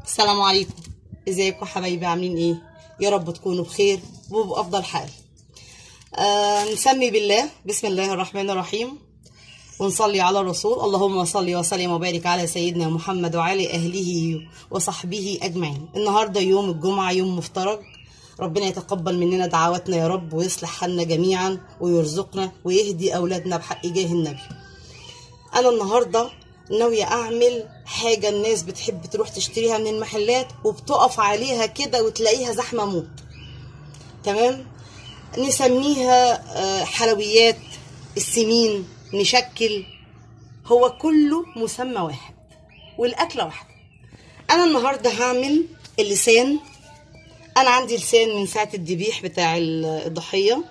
السلام عليكم. ازيكم حبايبي؟ عاملين ايه؟ يا رب تكونوا بخير وبأفضل حال. نسمي بالله، بسم الله الرحمن الرحيم، ونصلي على الرسول. اللهم صل وسلم وبارك على سيدنا محمد وعلى اهله وصحبه اجمعين. النهارده يوم الجمعه، يوم مفترج. ربنا يتقبل مننا دعواتنا يا رب، ويصلح حالنا جميعا ويرزقنا ويهدي اولادنا بحق جاه النبي. انا النهارده ناويه اعمل حاجه الناس بتحب تروح تشتريها من المحلات وبتقف عليها كده وتلاقيها زحمه موت. تمام؟ نسميها حلويات، السمين، نشكل، هو كله مسمى واحد والاكله واحده. انا النهارده هعمل اللسان. انا عندي لسان من ساعه الذبيح بتاع الضحيه،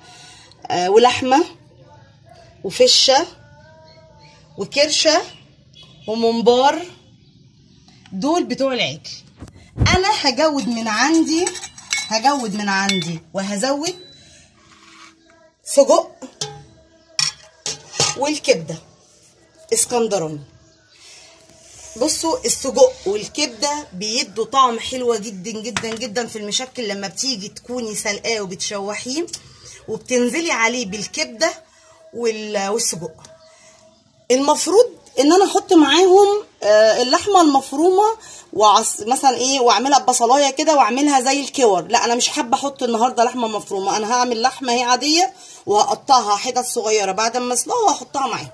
ولحمه وفشه وكرشه وممبار، دول بتوع العجل. انا هجود من عندي وهزود سجق والكبده اسكندراني. بصوا، السجق والكبده بيدوا طعم حلوه جدا جدا جدا في المشكل. لما بتيجي تكوني سلقاه وبتشوحيه وبتنزلي عليه بالكبده والسجق، المفروض ان انا احط معاهم اللحمه المفرومه مثلا ايه، واعملها ببصلايه كده واعملها زي الكور. لا، انا مش حابه احط النهارده لحمه مفرومه. انا هعمل لحمه هي عاديه وهقطعها حتت صغيره بعد ما اسلقها وهحطها معاهم.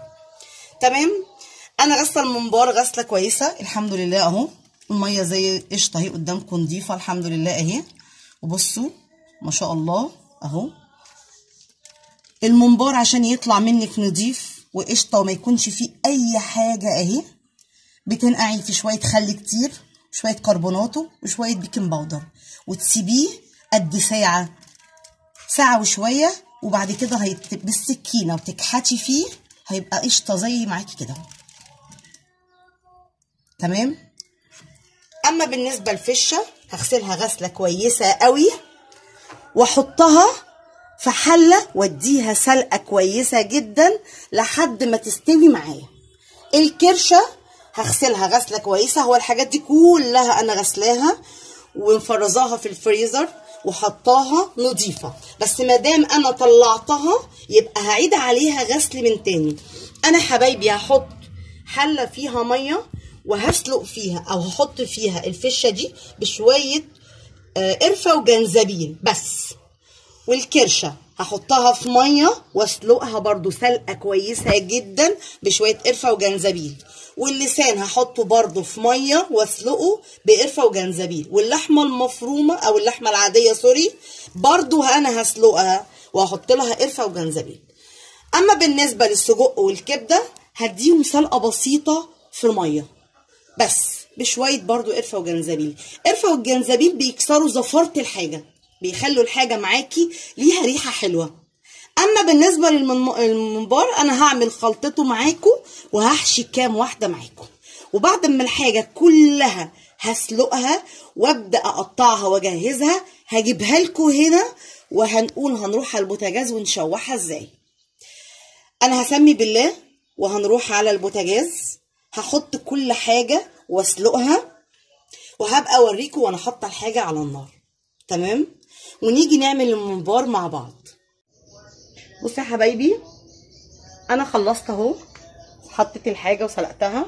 تمام؟ انا غسله الممبار غسله كويسه الحمد لله اهو. الميه زي قشطه اهي قدامكم نضيفه الحمد لله اهي. وبصوا ما شاء الله اهو. الممبار عشان يطلع منك نضيف وقشطه وما يكونش فيه اي حاجه اهي، بتنقعي في شويه خل كتير وشويه كربوناتو وشويه بيكنج باودر وتسيبيه قد ساعه وشويه، وبعد كده بالسكينه وتكحتي فيه هيبقى قشطه زي معاكي كده. تمام؟ اما بالنسبه للفشه هغسلها غسله كويسه قوي واحطها في حله واديها سلقه كويسه جدا لحد ما تستوي معايا. الكرشه هغسلها غسله كويسه. هو الحاجات دي كلها انا غسلاها ومفرزاها في الفريزر وحطاها نظيفه، بس ما دام انا طلعتها يبقى هعيد عليها غسل من تاني. انا حبايبي هحط حله فيها ميه وهسلق فيها او هحط فيها الفشه دي بشويه قرفه وجنزبيل بس. والكرشه هحطها في ميه واسلقها برضو سلقه كويسه جدا بشويه قرفه وجنزبيل. واللسان هحطه برضو في ميه واسلقه بقرفه وجنزبيل. واللحمه المفرومه او اللحمه العاديه سوري برضو انا هسلقها وهحط لها قرفه وجنزبيل. اما بالنسبه للسجق والكبده هديهم سلقه بسيطه في الميه بس بشويه برضو قرفه وجنزبيل. قرفه والجنزبيل بيكسروا زفاره الحاجه، بيخلوا الحاجه معاكي ليها ريحه حلوه. اما بالنسبه للممبار انا هعمل خلطته معاكم وهحشي كام واحده معاكم، وبعد ما الحاجه كلها هسلقها وابدا اقطعها واجهزها هجيبها لكم هنا هنروح على البوتاجاز ونشوحها ازاي. انا هسمي بالله وهنروح على البوتاجاز، هحط كل حاجه واسلقها وهبقى اوريكم وانا حاطه الحاجه على النار. تمام؟ ونيجي نعمل الممبار مع بعض. بصوا يا حبايبي، انا خلصت اهو، حطيت الحاجه وسلقتها.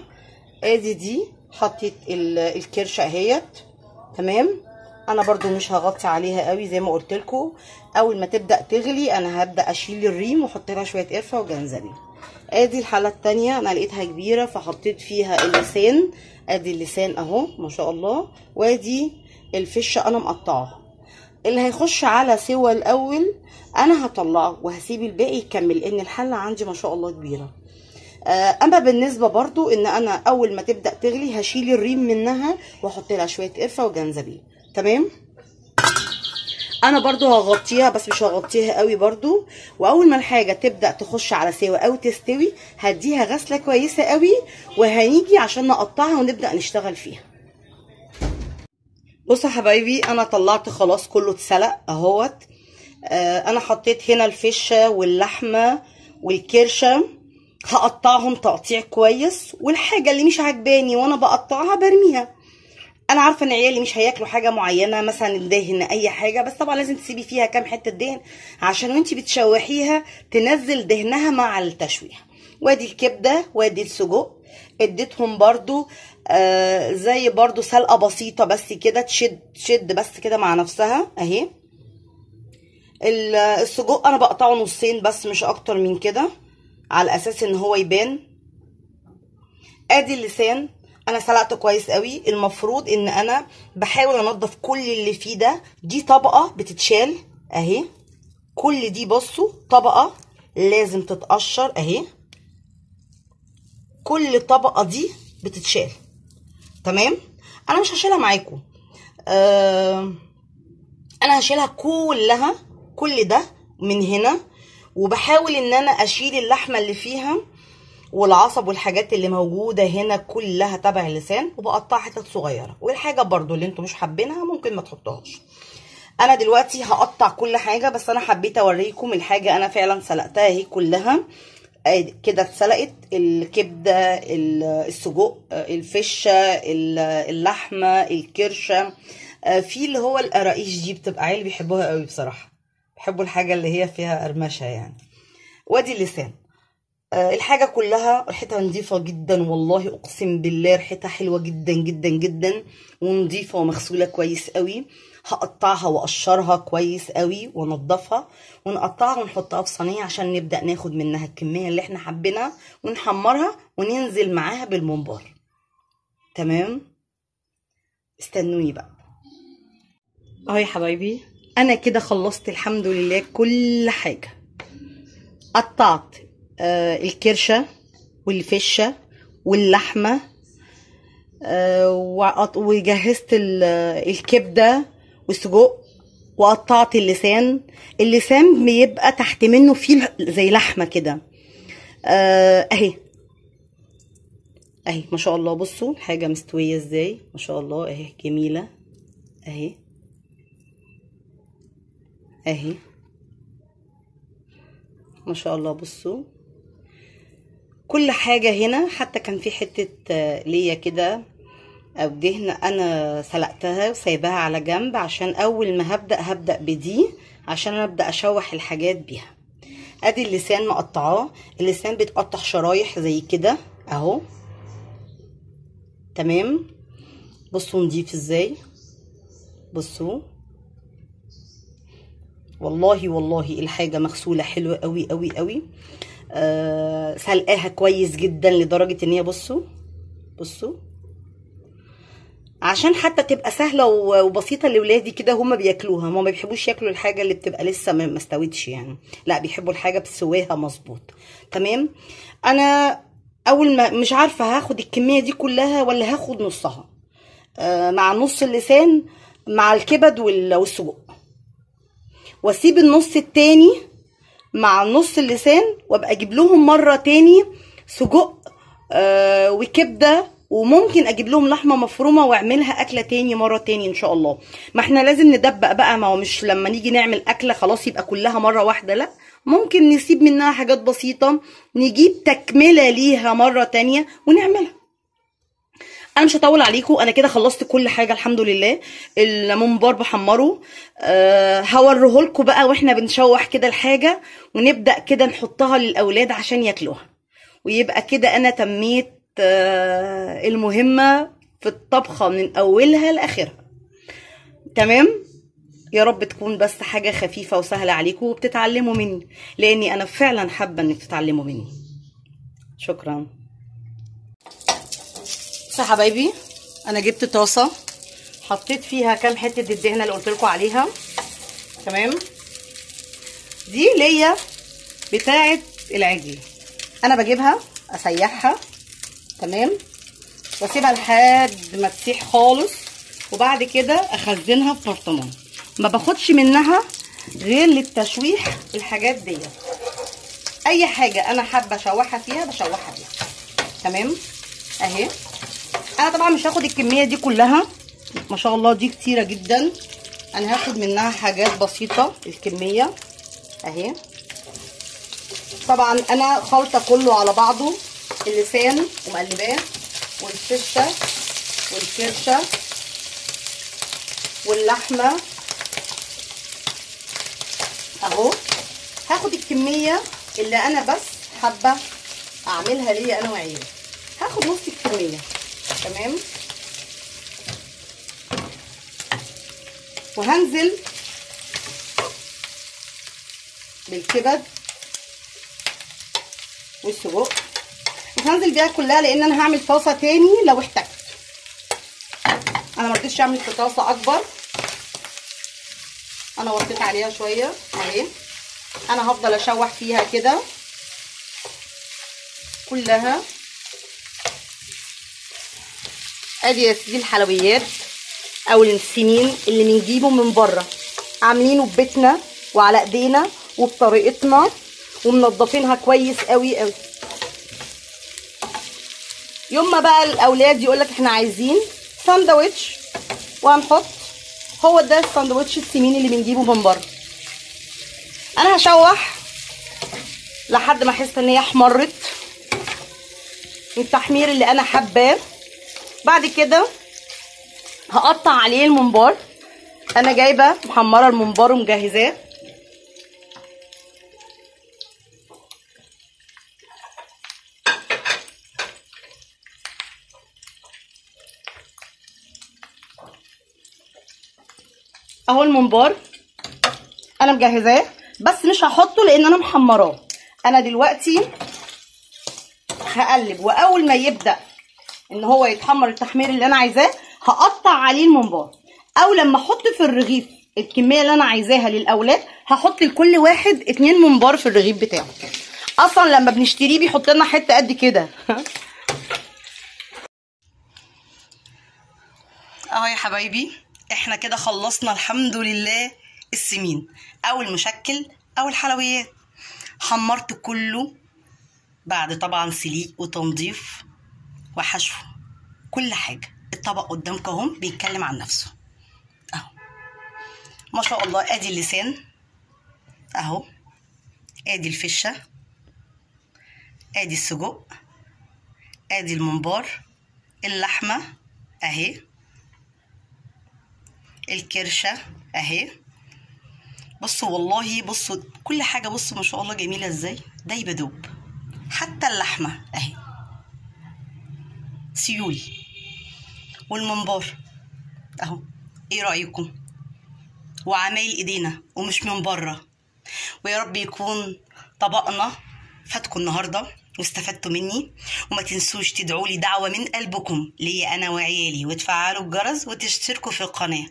دي حطيت الكرشه اهيت. تمام؟ انا برضو مش هغطي عليها قوي زي ما قلت لكم. اول ما تبدا تغلي انا هبدا اشيل الريم واحط لها شويه قرفه وجنزبيل. ادي الحله الثانيه انا لقيتها كبيره فحطيت فيها اللسان. ادي اللسان اهو ما شاء الله. وادي الفشه انا مقطعاها. اللي هيخش على سوا الاول انا هطلعه وهسيب الباقي يكمل لان الحله عندي ما شاء الله كبيره. اما بالنسبه برضو ان انا اول ما تبدا تغلي هشيل الريم منها واحط لها شويه قرفه وجنزبيل. تمام؟ انا برضو هغطيها بس مش هغطيها قوي برضو. واول ما الحاجه تبدا تخش على سوا او تستوي هديها غسله كويسه قوي وهنيجي عشان نقطعها ونبدا نشتغل فيها. بصوا يا حبايبي، انا طلعت خلاص كله اتسلق اهوت. انا حطيت هنا الفشه واللحمه والكرشه، هقطعهم تقطيع كويس، والحاجه اللي مش عجباني وانا بقطعها برميها. انا عارفه ان عيالي مش هياكلوا حاجه معينه مثلا الدهن اي حاجه، بس طبعا لازم تسيبي فيها كام حته دهن عشان وانتي بتشوحيها تنزل دهنها مع التشويح. وادي الكبده وادي السجق اديتهم برضو زي برضو سلقه بسيطه بس كده، تشد بس كده مع نفسها اهي. السجق انا بقطعه نصين بس مش اكتر من كده على اساس ان هو يبان. ادي اللسان انا سلقته كويس قوي. المفروض ان انا بحاول انضف كل اللي فيه ده. دي طبقه بتتشال اهي، كل دي بصوا طبقه لازم تتقشر اهي، كل طبقه دي بتتشال. تمام، انا مش هشيلها معاكم، انا هشيلها كلها، كل ده من هنا، وبحاول ان انا اشيل اللحمه اللي فيها والعصب والحاجات اللي موجوده هنا كلها تبع اللسان، وبقطعها حتت صغيره. والحاجه برضو اللي انتوا مش حابينها ممكن ما تحطوهاش. انا دلوقتي هقطع كل حاجه، بس انا حبيت اوريكم الحاجه انا فعلا سلقتها اهي كلها كده اتسلقت. الكبده، السجق، الفشه، اللحمه، الكرشه، في اللي هو القراقيش دي بتبقى عيال بيحبوها قوي بصراحه، بيحبوا الحاجه اللي هي فيها قرمشه يعني. وادي اللسان الحاجه كلها ريحتها نظيفه جدا، والله اقسم بالله ريحتها حلوه جدا جدا جدا ونظيفه ومغسوله كويس قوي. هقطعها واقشرها كويس قوي وانضفها ونقطعها ونحطها في صينيه عشان نبدا ناخد منها الكميه اللي احنا حابينها ونحمرها وننزل معاها بالممبار. تمام، استنوني بقى اهو يا حبايبي. انا كده خلصت الحمد لله كل حاجه. قطعت الكرشه والفشه واللحمه، وجهزت الكبده والسجق، وقطعت اللسان. اللسان بيبقى تحت منه فيه زي لحمه كده اهي اهي ما شاء الله. بصوا حاجه مستويه ازاي ما شاء الله اهي، جميله اهي اهي ما شاء الله. بصوا كل حاجه هنا، حتى كان في حته ليا كده او دهن انا سلقتها وسايباها على جنب عشان اول ما هبدا بدي عشان ابدا اشوح الحاجات بيها. ادي اللسان مقطعاه، اللسان بيتقطع شرايح زي كده اهو. تمام، بصوا نضيف ازاي، بصوا والله والله الحاجه مغسوله حلوه قوي قوي قوي. سلقاها كويس جدا لدرجه ان هي بصوا عشان حتى تبقى سهله وبسيطه لاولادي كده، هما بياكلوها. هما ما بيحبوش ياكلوا الحاجه اللي بتبقى لسه ما استوتش يعني، لا بيحبوا الحاجه بسواها مظبوط. تمام، انا اول ما مش عارفه هاخد الكميه دي كلها ولا هاخد نصها، مع نص اللسان مع الكبد والسجق، واسيب النص التاني مع نص اللسان، وابقى اجيب لهم مره تاني سجق وكبده، وممكن اجيب لهم لحمه مفرومه واعملها اكله تاني مره تاني ان شاء الله. ما احنا لازم ندبق بقى، ما هو مش لما نيجي نعمل اكله خلاص يبقى كلها مره واحده، لا ممكن نسيب منها حاجات بسيطه نجيب تكمله ليها مره تانيه ونعملها. انا مش هطول عليكم، انا كده خلصت كل حاجه الحمد لله. الممبار بحمره هوريهولكم بقى واحنا بنشوح كده الحاجه، ونبدا كده نحطها للاولاد عشان ياكلوها، ويبقى كده انا تميت المهمه في الطبخه من اولها لاخرها. تمام، يا رب تكون بس حاجه خفيفه وسهله عليكم وبتتعلموا مني، لاني انا فعلا حابه انك تتعلموا مني. شكرا. يا حبايبي انا جبت طاسه حطيت فيها كام حته الدهنه اللي قلت لكم عليها. تمام، دي ليا بتاعه العجل، انا بجيبها اسيحها تمام، واسيبها لحد ما تسيح خالص، وبعد كده اخزنها في برطمان. ما باخدش منها غير للتشويح الحاجات دي. اي حاجه انا حابه اشوحها فيها بشوحها فيها. تمام اهي. انا طبعا مش هاخد الكميه دي كلها ما شاء الله، دي كتيره جدا، انا هاخد منها حاجات بسيطه الكميه اهي. طبعا انا خلطه كله على بعضه، اللسان ومقلباه والفشه والكرشه واللحمه اهو. هاخد الكميه اللي انا بس حابه اعملها ليا انا وعيالي، هاخد نص الكميه. تمام. وهنزل بالكبد والسجق، مش هنزل بيها كلها لان انا هعمل طاسه تاني لو احتجت. انا ما رضيتش اعمل في طاسه اكبر، انا وطيت عليها شويه اهي. انا هفضل اشوح فيها كده كلها. ادي يا سيدي الحلويات او السمين اللي بنجيبه من بره، عاملينه ببيتنا وعلى ايدينا وبطريقتنا ومنضفينها كويس قوي قوي. يوم ما بقى الاولاد يقولك احنا عايزين ساندوتش وهنحط، هو ده الساندوتش السمين اللي بنجيبه من بره. انا هشوح لحد ما احس ان هي احمرت التحمير اللي انا حباه. بعد كده هقطع عليه الممبار. انا جايبه محمره الممبار ومجهزاه. اهو الممبار انا مجهزاه، بس مش هحطه لان انا محمراه. انا دلوقتي هقلب، واول ما يبدا ان هو يتحمر التحمير اللي انا عايزاه هقطع عليه الممبار. او لما احط في الرغيف الكميه اللي انا عايزاها للاولاد هحط لكل واحد 2 ممبار في الرغيف بتاعه. اصلا لما بنشتريه بيحط لنا حته قد كده. اهو يا حبايبي احنا كده خلصنا الحمد لله السمين او المشكل او الحلويات. حمرت كله بعد طبعا سليق وتنظيف وحشو كل حاجه. الطبق قدامكم اهو بيتكلم عن نفسه اهو ما شاء الله. ادي اللسان اهو، ادي الفشه، ادي السجق، ادي الممبار، اللحمه اهي، الكرشه اهي. بصوا والله، بصوا كل حاجه، بصوا ما شاء الله جميله ازاي، دايبه دوب. حتى اللحمه اهي سيول، والممبار اهو. ايه رايكم؟ وعمايل ايدينا ومش من بره. ويا رب يكون طبقنا فاتكم النهارده واستفدتوا مني. وما تنسوش تدعوا لي دعوه من قلبكم ليا انا وعيالي، وتفعلوا الجرس وتشتركوا في القناه.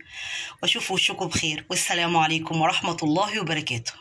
واشوف وشكم بخير، والسلام عليكم ورحمه الله وبركاته.